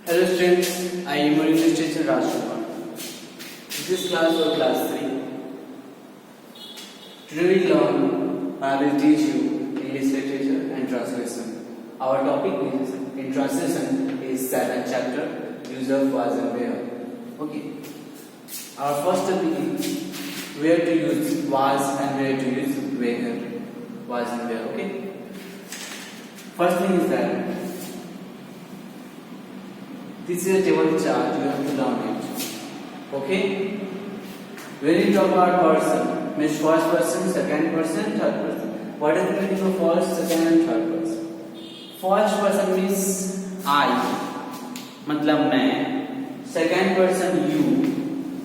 Hello students, I am your English teacher Raj Kumar. This is class for class 3. Today we learn, I will teach you English literature and translation. Our topic is in translation is 7th chapter, use of was and where. Okay. Our first topic is where to use was and where to use where. Was and where. Okay. First thing is that this is a table chart, you have to learn it. Okay? When you talk about person, means first person, second person, third person. What is the meaning of first, second and third person? First person means I, मतलब मैं. Second person you,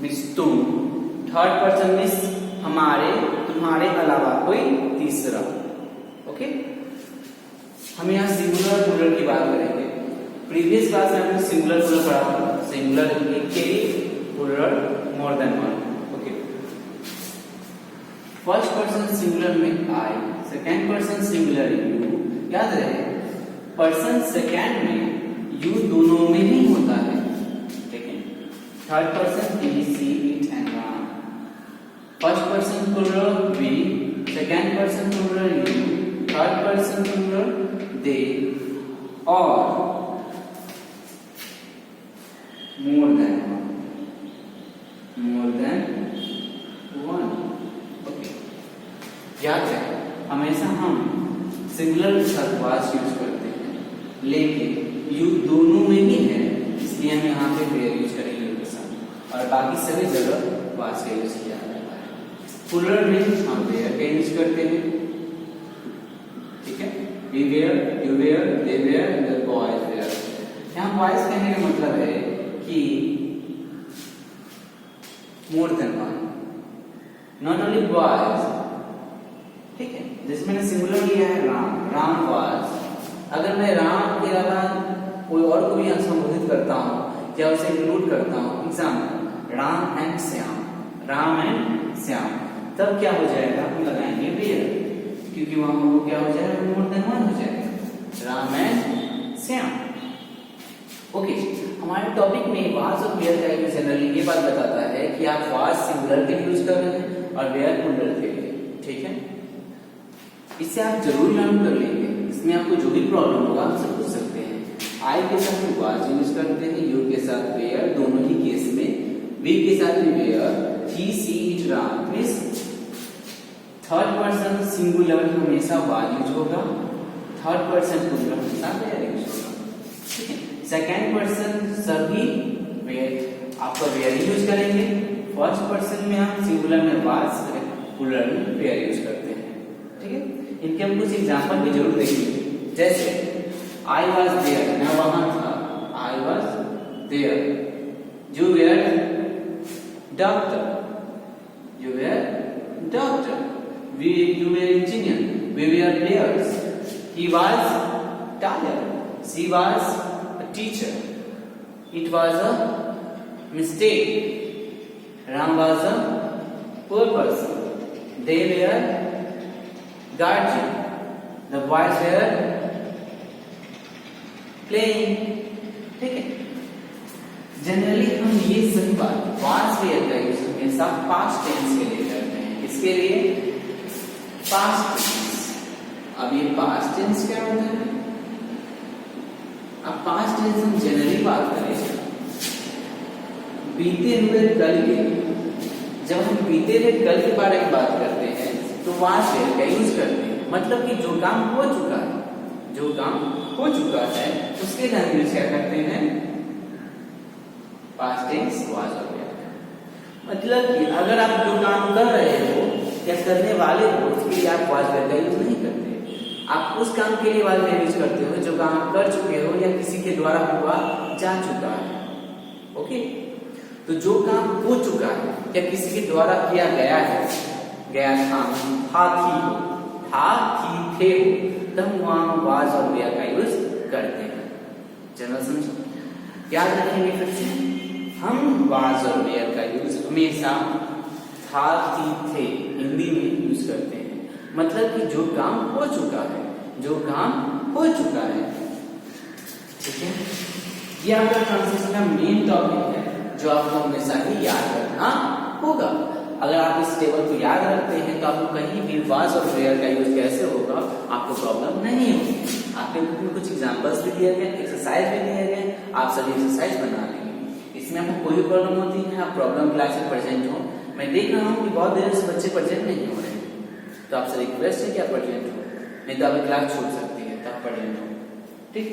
means तुम. Third person means हमारे, तुम्हारे अलावा कोई तीसरा. Okay? हम यहाँ सिंगुलर प्लूरल की बात करेंगे. प्रीवियस क्लास में हमने सिंगुलर प्लूरल पढ़ा था. सिंगुलर एक के लिए, plural more than one. Okay. First person singular में I, second person singular you. याद रहे पर्सन सेकंड में यू दोनों में ही होता है. ठीक है. Third person he, she, it and Ram. First person plural we, second person plural you, third person plural they और more than one. Okay. याद है हमेशा हम सिंगुलर के साथ वाज यूज करते हैं, लेकिन यू दोनों में ही है, इसलिए हम यहाँ पे वेयर यूज करेंगे यू के साथ, और बाकी सभी जगह वाज का यूज किया जाता है. प्लूरल में हम वेयर का यूज करते हैं. ठीक है. We were, you were, they were and the boys were. यहाँ बॉयज कहने का मतलब है कि more than one, not only boys. ठीक है. जिसमें मैंने सिंगुलर लिया है राम, राम वाज. अगर मैं राम के अलावा कोई और को भी संबोधित करता हूँ या उसे इंक्लूड करता हूँ, example Ram and Shyam, Ram and Shyam, तब क्या हो जाएगा, हम लगाएंगे वेयर, क्योंकि वहां वो क्या हो जाएगा, मोर देन वन हो जाएगा. राम एंड श्याम. ओके. हमारे टॉपिक में वाज और वेयर का यूज जनरली ये बात बताता है कि आप वाज सिंगुलर के लिए यूज कर रहे हैं और वेयर प्लूरल के लिए. ठीक है. इससे आप जरूर लर्न कर लेंगे. इसमें आपको जो भी प्रॉब्लम होगा आप सब पूछ सकते हैं. आई के साथ में वाज यूज करते हैं, यू के साथ वेयर, दोनों ही केस में. वी के साथ में were, he, she, it, Ram. Means third person singular हमेशा वाज यूज होगा, थर्ड पर्सन प्लूरल हमेशा वेयर यूज होगा. ठीक है. सेकेंड पर्सन सभी वेयर, आपका वेयर यूज करेंगे. फर्स्ट पर्सन में हम सिंगुलर में वाज, प्लूरल में वेयर यूज करते हैं. ठीक है. इनके हम कुछ एग्जांपल भी जरूर देखेंगे. जैसे आई वाज देयर, मैं वहां था, I was there. You were doctor, you were doctor. We, you were engineer, we were players. He was tired, she was teacher. It was a mistake. Ram was a poor person. They were guardian. The boys were playing. ठीक है. Generally हम ये सभी बात past where का use हमेशा past tense के लिए करते हैं. इसके लिए पास्ट टेंस. अब ये पास्ट टेंस क्या होता है? अब पास्ट टेंस हम जनरली बात करें बीते हुए कल के. जब हम बीते हुए कल के बारे में बात करते हैं तो वाज वेयर का यूज करते हैं. मतलब कि जो काम हो चुका है, जो काम हो चुका है उसके लैंग्वेज क्या करते हैं, पास्ट टेंस वाज और वेयर. मतलब कि अगर आप जो काम कर रहे हो या करने वाले हो उसके लिए आप वाज वेयर का यूज नहीं करते. आप उस काम के लिए वाज वेयर यूज करते हो जो काम आप कर चुके हो या किसी के द्वारा हुआ जा चुका है. ओके. तो जो काम हो चुका है या किसी के द्वारा किया गया है, गया था थी थे, तब वहां वाज और वेयर का यूज करते हैं. चलो समझो. याद रखेंगे फिर से, हम वाज और वेयर का यूज हमेशा था, थी, थे हिंदी में यूज करते हैं. मतलब कि जो काम हो चुका है, जो काम हो चुका है. ठीक है. ये आपका ट्रांसलेशन का मेन टॉपिक है जो आपको हमेशा ही याद रखना होगा। अगर आप इस टेबल को याद रखते हैं तो आपको कहीं भी वाज और वेयर का यूज कैसे होगा आपको प्रॉब्लम नहीं होगी। आपके बुक में कुछ एग्जांपल्स भी दिए गए, एक्सरसाइज भी दिए गए, आप सभी एक्सरसाइज बना लेंगे। इसमें आपको कोई भी प्रॉब्लम होती है, आप प्रॉब्लम क्लास में प्रेजेंट हो। मैं देख रहा हूँ कि बहुत देर से बच्चे प्रेजेंट नहीं हो रहे हैं, तो आपसे रिक्वेस्ट है कि आप प्रेजेंट हो, नहीं तो आपकी क्लास छूट सकती है, तो आप प्रेजेंट हो। ठीक,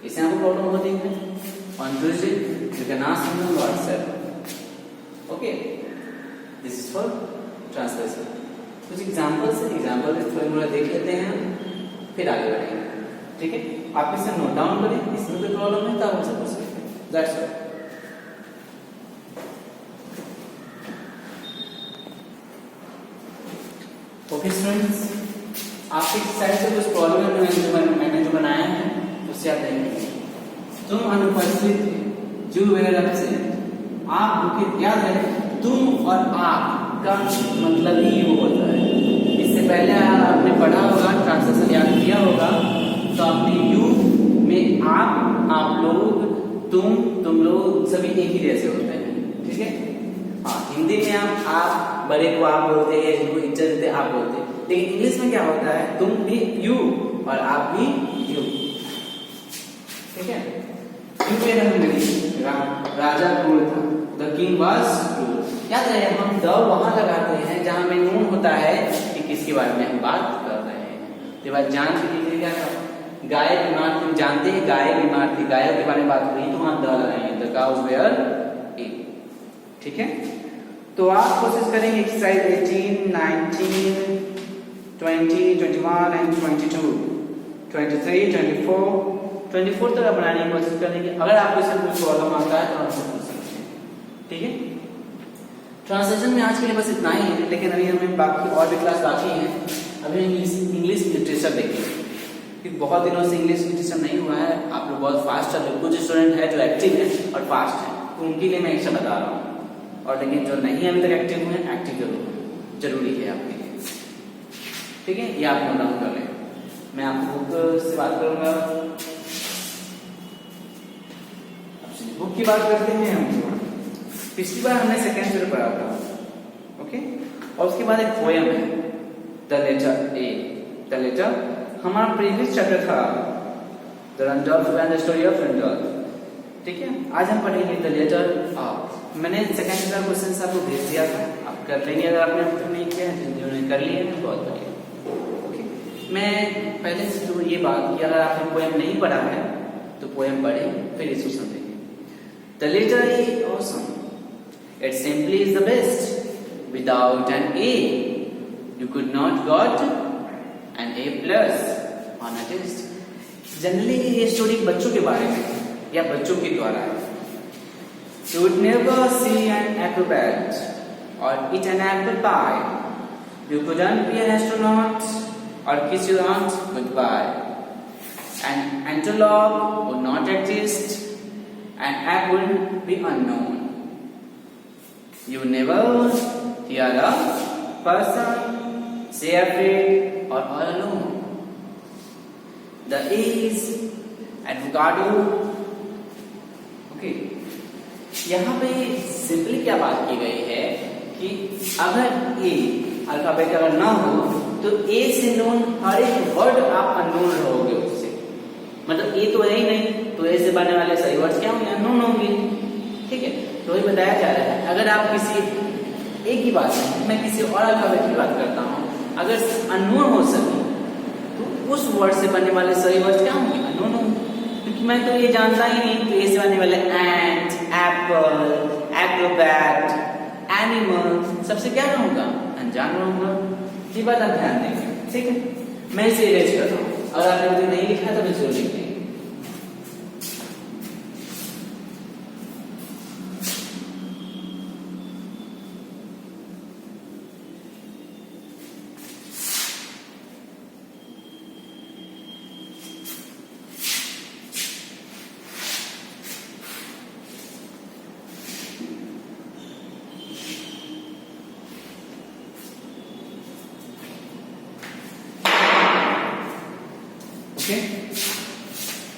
इससे आपको प्रॉब्लम होती है। On Tuesday you can ask me on WhatsApp. Okay, this is for translation. कुछ एग्जांपल्स है, एग्जांपल थोड़ा देख लेते हैं, फिर आगे बढ़ेंगे। ठीक है, आप इसे नोट डाउन करें, इसमें कोई प्रॉब्लम है तो आप मुझसे पूछ सकते हैं। That's all. ओके स्टूडेंट्स, आपकी साइड से कुछ प्रॉब्लम है मैंने जो बनाया है उससे आप देखेंगे। तुम अनुपस्थित थे, जो वेयर एब्सेंट। आप भूखे, याद है तुम और आप का मतलब ही वो होता है। इससे पहले आपने पढ़ा होगा, ट्रांसलेशन याद किया होगा, तो आपने यू में आप लोग, तुम लोग सभी एक ही जैसे होते हैं। ठीक है, हाँ, हिंदी में आप बड़े को आप बोलते हैं, जिनको इज्जत देते आप बोलते हैं, लेकिन इंग्लिश में क्या होता है, तुम भी यू और आप भी यू। ठीक है, यू के राजा क्रूर था, द किंग वाज क्रूर। याद रहे, हम द वहां लगाते हैं जहां में नून होता है कि किसके बारे में हम बात कर रहे हैं। तो बात जान के लिए क्या था, गाय बीमार थी, जानते हैं गाय बीमार थी, गायों के बारे में बात हो रही है, तो वहां द लगाएंगे, द काउज वेयर इट। ठीक है, तो आप कोशिश करेंगे एक्सरसाइज 18, 19, 20, 21 एंड 22, 23, 24 तक बनाने की कोशिश करेंगे। अगर आपको इससे कुछ प्रॉब्लम आता है तो आपसे पूछ सकते हैं। ठीक है, ट्रांसलेशन में आज के लिए बस इतना ही है, लेकिन अभी हमें बाकी और भी क्लास बाकी है। अभी इंग्लिश लिटरेचर देखेंगे, क्योंकि बहुत दिनों से इंग्लिश लिटरेचर नहीं हुआ है। आप लोग बहुत फास्ट चल रहे, कुछ स्टूडेंट है जो एक्टिव है और फास्ट है, तो उनके लिए मैं एक्स्ट्रा बता रहा हूँ। और लेकिन जो नहीं अभी तक एक्टिव हुए, एक्टिव जरूरी है आपके लिए। ठीक है, ये आप नोट डाउन कर लें। मैं आपको बुक से बात करूंगा, बुक की बात करते हैं हम। पिछली बार हमने सेकेंड चैप्टर पढ़ा था, ओके, और उसके बाद एक पोएम है, the letter A. The letter हमारा प्रीवियस चैप्टर था, the Randolph and the story of Randolph. ठीक है, आज हम पढ़ेंगे द लेटर ऑफ। मैंने सेकेंड चैप्टर क्वेश्चन आपको भेज दिया था, आप कर लेंगे अगर आपने अब तक नहीं किया है, जिन्होंने कर लिया है बहुत बढ़िया। ओके, मैं पहले से जो ये बात कि अगर आपने पोएम नहीं पढ़ा है तो पोएम पढ़ें, फिर इसको समझेंगे। The letter is awesome, it simply is the best. Without an A, you could not got an A plus on a test. Generally ये स्टोरी बच्चों के बारे में या बच्चों के द्वारा है। You would never see an acrobat or eat an apple pie. You couldn't be an astronaut or kiss your aunt goodbye. An antelope would not exist. An egg would be unknown. You never hear a person say afraid or all alone. The A is avocado. Okay. यहाँ पे simply क्या बात की गई है कि अगर ए alphabet अगर ना हो तो ए से नोन हर एक वर्ड आप अननोन रहोगे उससे। मतलब ए तो है ही नहीं, तो ए से बनने वाले सही वर्ड्स क्या होंगे, अननोन होंगे। ठीक है, तो ये बताया जा रहा है अगर आप किसी एक ही बात है, मैं किसी और अल्फाबेट की बात करता हूँ, अगर अननोन हो सके तो उस वर्ड से बनने वाले सही वर्ड्स क्या होंगे, अननोन होंगे। क्योंकि मैं तो ये जानता ही नहीं, तो ए से बनने वाले एंट, एप्पल, एक्रोबैट, एनिमल सबसे क्या रहूंगा, अनजान रहूंगा। ये बात आप ध्यान देंगे। ठीक है, मैं इसे इरेज कर रहा हूँ, अगर आपने मुझे नहीं लिखा तो मैं जरूर लिख देंगे।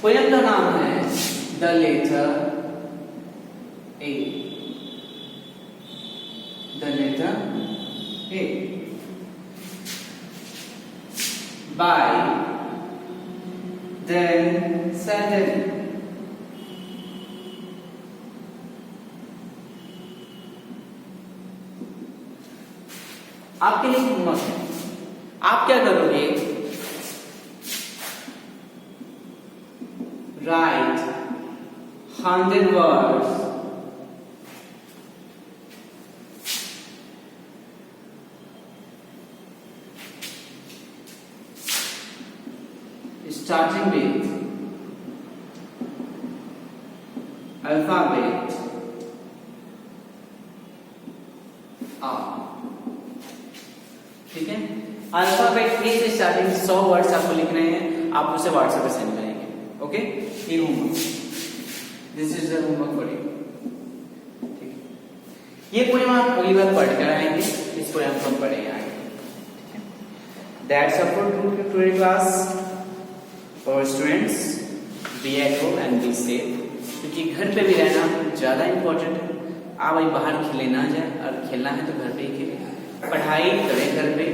पोएम का नाम है the letter A. The letter A. By, then, sudden. आपके लिए होमवर्क है, आप क्या करोगे, right 100 words starting with alphabet A. ठीक है, अल्फाबेट ए से स्टार्टिंग 100 वर्ड्स आपको लिखने हैं, आप उसे व्हाट्सएप पे सेंड करेंगे. ओके, ये homework, this is the homework for you. ठीक है, ये पोएम आप अगली बार पढ़ कर आएंगे, इस पोएम को हम पढ़ेंगे आगे. ठीक है, that's all for today class. For students, be at home and be safe, क्योंकि घर पे भी रहना ज्यादा इंपॉर्टेंट है. आप वही बाहर खेले ना जाए, और खेलना है तो घर पे ही खेलें. पढ़ाई करें घर पे,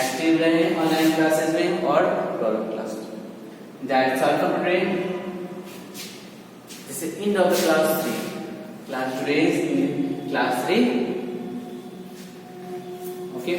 एक्टिव रहें ऑनलाइन क्लासेस में और problem class. That's all for today. This is end of the class 3. Class today is class 3. Okay.